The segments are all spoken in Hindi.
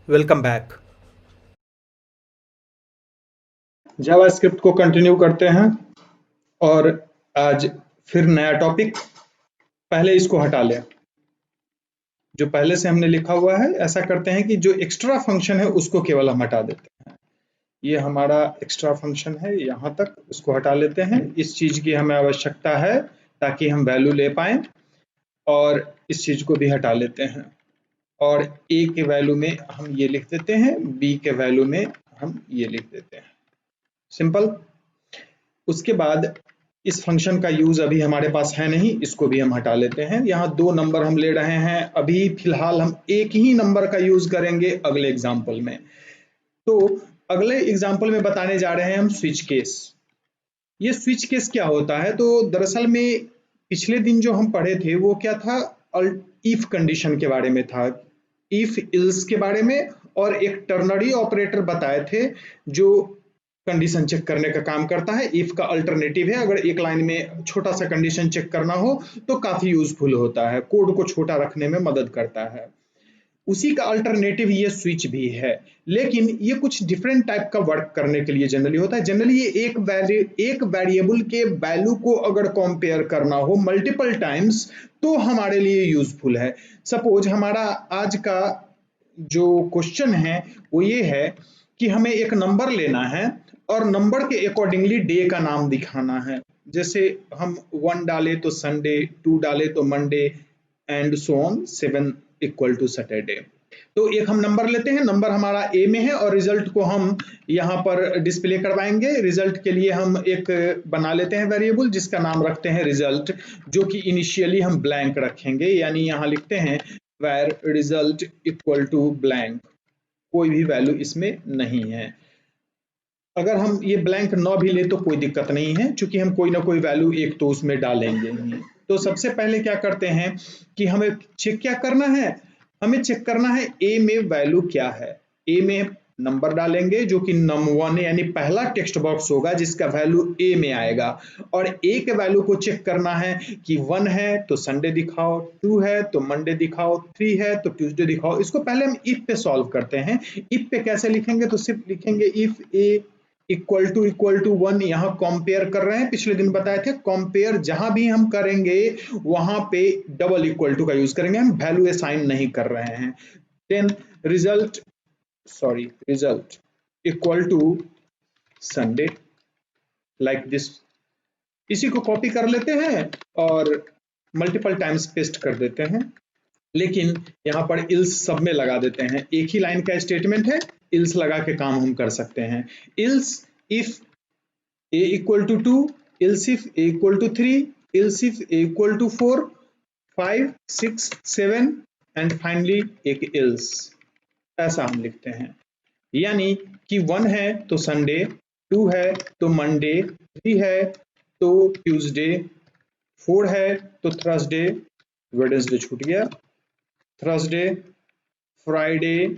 Welcome back. जावास्क्रिप्ट को कंटिन्यू करते हैं और आज फिर नया टॉपिक। पहले इसको हटा लें, जो पहले से हमने लिखा हुआ है। ऐसा करते हैं कि जो एक्स्ट्रा फंक्शन है उसको केवल हम हटा देते हैं। ये हमारा एक्स्ट्रा फंक्शन है, यहाँ तक उसको हटा लेते हैं। इस चीज की हमें आवश्यकता है ताकि हम वैल्यू ले पाए, और इस चीज को भी हटा लेते हैं। और ए के वैल्यू में हम ये लिख देते हैं, बी के वैल्यू में हम ये लिख देते हैं। सिंपल। उसके बाद इस फंक्शन का यूज अभी हमारे पास है नहीं, इसको भी हम हटा लेते हैं। यहाँ दो नंबर हम ले रहे हैं, अभी फिलहाल हम एक ही नंबर का यूज करेंगे अगले एग्जाम्पल में। तो अगले एग्जाम्पल में बताने जा रहे हैं हम स्विच केस। ये स्विच केस क्या होता है? तो दरअसल में पिछले दिन जो हम पढ़े थे वो क्या था, इफ कंडीशन के बारे में था, इफ इल्स के बारे में, और एक टर्नरी ऑपरेटर बताए थे जो कंडीशन चेक करने का काम करता है। इफ का अल्टरनेटिव है, अगर एक लाइन में छोटा सा कंडीशन चेक करना हो तो काफी यूजफुल होता है, कोड को छोटा रखने में मदद करता है। उसी का अल्टरनेटिव ये स्विच भी है, लेकिन ये कुछ डिफरेंट टाइप का वर्क करने के लिए जनरली होता है। जनरली ये एक वेरिएबल के वैल्यू को अगर कंपेयर करना हो मल्टीपल टाइम्स तो हमारे लिए यूजफुल है। सपोज हमारा आज का जो क्वेश्चन है वो ये है कि हमें एक नंबर लेना है और नंबर के अकॉर्डिंगली डे का नाम दिखाना है। जैसे हम 1 डाले तो संडे, 2 डाले तो Monday, and so on, 7 equal to Saturday. तो एक हम नंबर लेते हैं, नंबर हमारा ए में है और रिजल्ट को हम यहाँ पर डिस्प्ले करवाएंगे। रिजल्ट के लिए हम एक बना लेते हैं वेरिएबल जिसका नाम रखते हैं रिजल्ट, जो कि इनिशियली हम ब्लैंक रखेंगे। यानी यहाँ लिखते हैं where result equal to blank, कोई भी वैल्यू इसमें नहीं है। अगर हम ये ब्लैंक न भी ले तो कोई दिक्कत नहीं है, क्योंकि हम कोई ना कोई वैल्यू एक तो उसमें डालेंगे ही। तो सबसे पहले क्या करते हैं कि हमें चेक क्या करना है, हमें चेक करना है ए में वैल्यू क्या है। ए में नंबर डालेंगे जो कि num1 यानी पहला टेक्स्ट बॉक्स होगा जिसका वैल्यू ए में आएगा, और ए के वैल्यू को चेक करना है कि 1 है तो संडे दिखाओ, 2 है तो मंडे दिखाओ, 3 है तो ट्यूसडे दिखाओ। इसको पहले हम इफ पे सॉल्व करते हैं। इफ पे कैसे लिखेंगे? तो सिर्फ लिखेंगे इफ ए इक्वल टू 1। यहाँ कंपेयर कर रहे हैं, पिछले दिन बताए थे कंपेयर जहां भी हम करेंगे वहां पे डबल इक्वल टू का यूज करेंगे, हम वैल्यू असाइन नहीं कर रहे हैं। Then result equal to Sunday, like this. इसी को कॉपी कर लेते हैं और मल्टीपल टाइम्स पेस्ट कर देते हैं, लेकिन यहाँ पर इल्स सब में लगा देते हैं। एक ही लाइन का स्टेटमेंट है, इल्स लगा के काम हम कर सकते हैं। Else if a equal to 2, else if a equal to 3, else if a equal to 4, 5, 6, 7 and finally एक इल्स। ऐसा हम लिखते हैं। यानी कि 1 है तो संडे, 2 है तो मंडे, 3 है तो ट्यूसडे, 4 है तो थर्सडे, वेडनेसडे छूट गया, थर्सडे, फ्राइडे,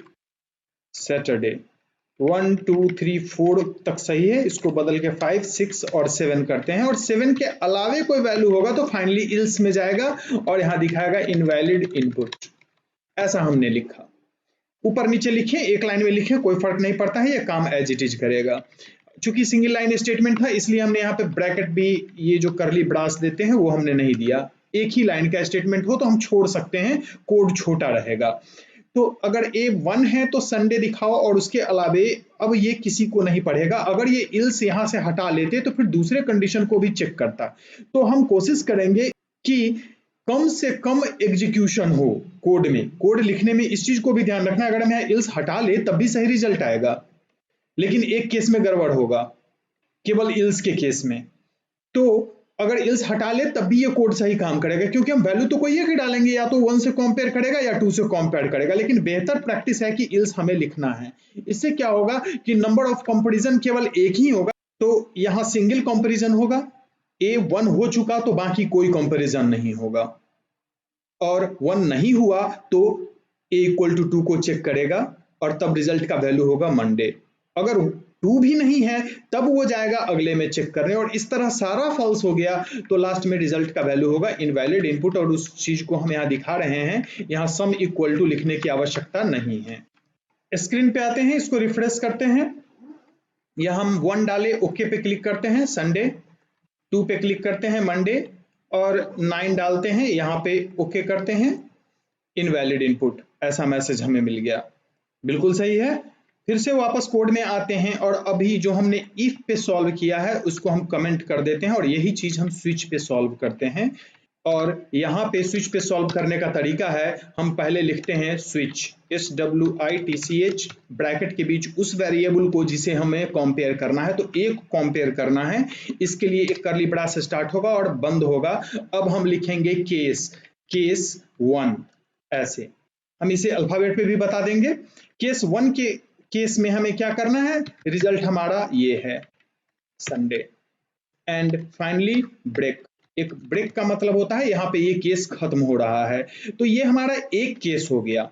सैटरडे। 1 2 3 4 तक सही है। इसको बदल के 5 6 और 7 करते हैं, और 7 के अलावे कोई वैल्यू होगा तो फाइनली इल्स में जाएगा और यहां दिखाएगा इनवैलिड इनपुट। ऐसा हमने लिखा। ऊपर नीचे लिखे, एक लाइन में लिखे, कोई फर्क नहीं पड़ता है, ये काम एज इट इज करेगा। चूंकि सिंगल लाइन स्टेटमेंट था इसलिए हमने यहाँ पे ब्रैकेट भी, ये जो करली ब्रास देते हैं वो हमने नहीं दिया। एक ही लाइन का स्टेटमेंट हो तो हम छोड़ सकते हैं, कोड छोटा रहेगा। तो अगर ए 1 है तो संडे दिखाओ, और उसके अलावे अब ये किसी को नहीं पढ़ेगा। अगर ये इल्स यहां से हटा लेते तो फिर दूसरे कंडीशन को भी चेक करता। तो हम कोशिश करेंगे कि कम से कम एग्जीक्यूशन हो कोड में। कोड लिखने में इस चीज को भी ध्यान रखना, अगर हम यहाँ इल्स हटा ले तब भी सही रिजल्ट आएगा, लेकिन एक केस में गड़बड़ होगा, केवल इल्स के केस में। तो अगर इल्स हटा ले तब भी ये कोड सही काम करेगा, क्योंकि हम वैल्यू तो कोई एक ही डालेंगे, या तो 1 से कंपेयर करेगा या 2 से कंपेयर करेगा। लेकिन बेहतर प्रैक्टिस है कि इल्स हमें लिखना है। इससे क्या होगा कि नंबर ऑफ कंपैरिजन केवल एक ही होगा, तो यहां सिंगल कंपैरिजन होगा। ए 1 हो चुका तो बाकी कोई कंपैरिजन नहीं होगा, और 1 नहीं हुआ तो ए इक्वल टू 2 को चेक करेगा और तब रिजल्ट का वैल्यू होगा मंडे। अगर 2 भी नहीं है तब वो जाएगा अगले में चेक करने, और इस तरह सारा फॉल्स हो गया तो लास्ट में रिजल्ट का वैल्यू होगा इनवैलिड इनपुट। और उस चीज को हम यहाँ दिखा रहे हैं, यहाँ सम इक्वल टू लिखने की आवश्यकता नहीं है। स्क्रीन पे आते हैं, इसको रिफ्रेश करते हैं, यहाँ हम 1 डाले, ओके पे क्लिक करते हैं, संडे, 2 पे क्लिक करते हैं, मंडे, और 9 डालते हैं, यहाँ पे ओके करते हैं, इनवैलिड इनपुट, ऐसा मैसेज हमें मिल गया। बिल्कुल सही है। फिर से वापस कोड में आते हैं और अभी जो हमने इफ पे सॉल्व किया है उसको हम कमेंट कर देते हैं और यही चीज हम स्विच पे सॉल्व करते हैं। और यहाँ पे स्विच पे सॉल्व करने का तरीका है, हम पहले लिखते हैं स्विच, SWITCH, ब्रैकेट के बीच उस वेरिएबल को जिसे हमें कंपेयर करना है, तो एक कंपेयर करना है, इसके लिए एक कर्ली ब्रैकेट स्टार्ट होगा और बंद होगा। अब हम लिखेंगे केस 1, ऐसे हम इसे अल्फाबेट पे भी बता देंगे। केस 1 के केस में हमें क्या करना है, रिजल्ट हमारा ये है, संडे। एंड फाइनली ब्रेक, एक ब्रेक का मतलब होता है यहाँ पे ये केस खत्म हो रहा है। तो ये हमारा एक केस हो गया।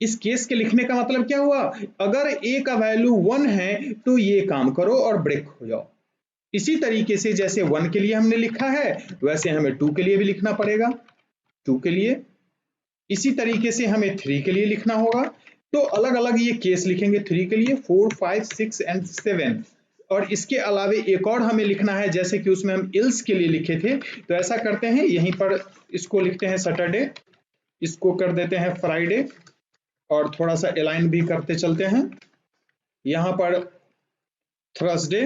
इस केस के लिखने का मतलब क्या हुआ, अगर a का वैल्यू 1 है तो ये काम करो और ब्रेक हो जाओ। इसी तरीके से जैसे 1 के लिए हमने लिखा है वैसे हमें 2 के लिए भी लिखना पड़ेगा, 2 के लिए, इसी तरीके से हमें 3 के लिए लिखना होगा। तो अलग अलग ये केस लिखेंगे, 3 के लिए, 4, 5, 6 एंड 7। और इसके अलावे एक और हमें लिखना है, जैसे कि उसमें हम इल्स के लिए लिखे थे, तो ऐसा करते हैं, यहीं पर इसको लिखते हैं सैटरडे, इसको कर देते हैं फ्राइडे, और थोड़ा सा अलाइन भी करते चलते हैं। यहाँ पर थर्सडे,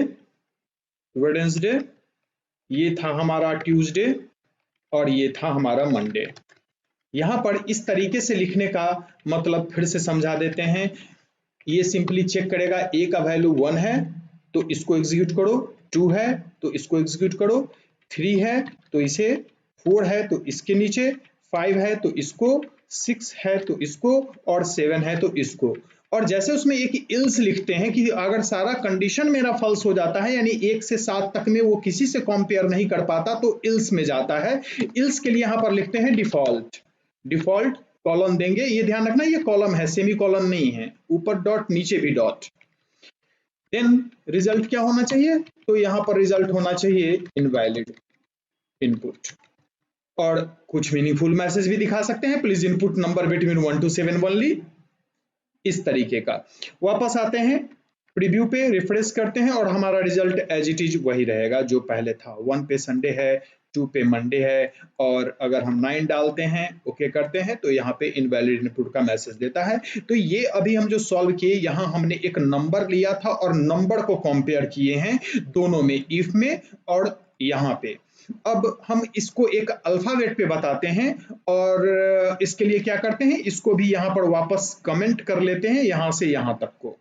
वेडनेसडे, ये था हमारा ट्यूसडे, और ये था हमारा मंडे। यहाँ पर इस तरीके से लिखने का मतलब फिर से समझा देते हैं। ये सिंपली चेक करेगा, a का वैल्यू 1 है तो इसको एग्जीक्यूट करो, 2 है तो इसको एग्जीक्यूट करो, 3 है तो इसे, 4 है तो इसके नीचे, 5 है तो इसको, 6 है तो इसको, और 7 है तो इसको। और जैसे उसमें एक इल्स लिखते हैं कि अगर सारा कंडीशन मेरा फॉल्स हो जाता है, यानी 1 से 7 तक में वो किसी से कंपेयर नहीं कर पाता, तो इल्स में जाता है। इल्स के लिए यहाँ पर लिखते हैं डिफॉल्ट कॉलम देंगे, ये ध्यान रखना ये कॉलम है, सेमी कॉलम नहीं है, ऊपर डॉट नीचे भी डॉट। देन रिजल्ट क्या होना चाहिए, तो यहां पर रिजल्ट होना चाहिए इनवैलिड इनपुट। और कुछ मीनिंगफुल मैसेज भी दिखा सकते हैं, please input number between 1 to 7 only, इस तरीके का। वापस आते हैं प्रीव्यू पे, रिफ्रेश करते हैं और हमारा रिजल्ट एज इट इज वही रहेगा जो पहले था। 1 पे संडे है, 2 पे मंडे है, और अगर हम 9 डालते हैं, ओके करते हैं, तो यहाँ पे इनवैलिड इनपुट का मैसेज देता है। तो ये अभी हम जो सॉल्व किए, यहाँ हमने एक नंबर लिया था और नंबर को कंपेयर किए हैं दोनों में, इफ में और यहाँ पे। अब हम इसको एक अल्फाबेट पे बताते हैं और इसके लिए क्या करते हैं, इसको भी यहाँ पर वापस कमेंट कर लेते हैं, यहाँ से यहाँ तक को,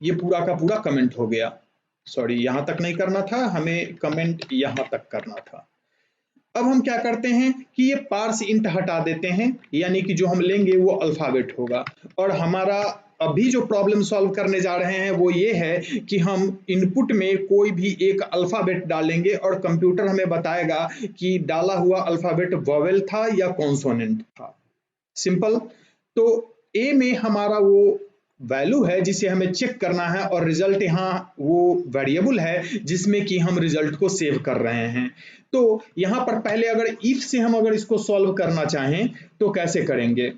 ये पूरा का पूरा कमेंट हो गया। सॉरी, यहां तक नहीं करना था, हमें कमेंट यहां तक करना था। अब हम क्या करते हैं कि ये पार्स इंट हटा देते हैं, यानी कि जो हम लेंगे वो अल्फाबेट होगा। और हमारा अभी जो प्रॉब्लम सॉल्व करने जा रहे हैं वो ये है कि हम इनपुट में कोई भी एक अल्फाबेट डालेंगे और कंप्यूटर हमें बताएगा कि डाला हुआ अल्फाबेट वोवेल था या कॉन्सोनेंट था। सिंपल। तो ए में हमारा वो वैल्यू है जिसे हमें चेक करना है, और रिजल्ट यहाँ वो वेरिएबल है जिसमें कि हम रिजल्ट को सेव कर रहे हैं। तो यहाँ पर पहले अगर इफ से हम अगर इसको सॉल्व करना चाहें तो कैसे करेंगे,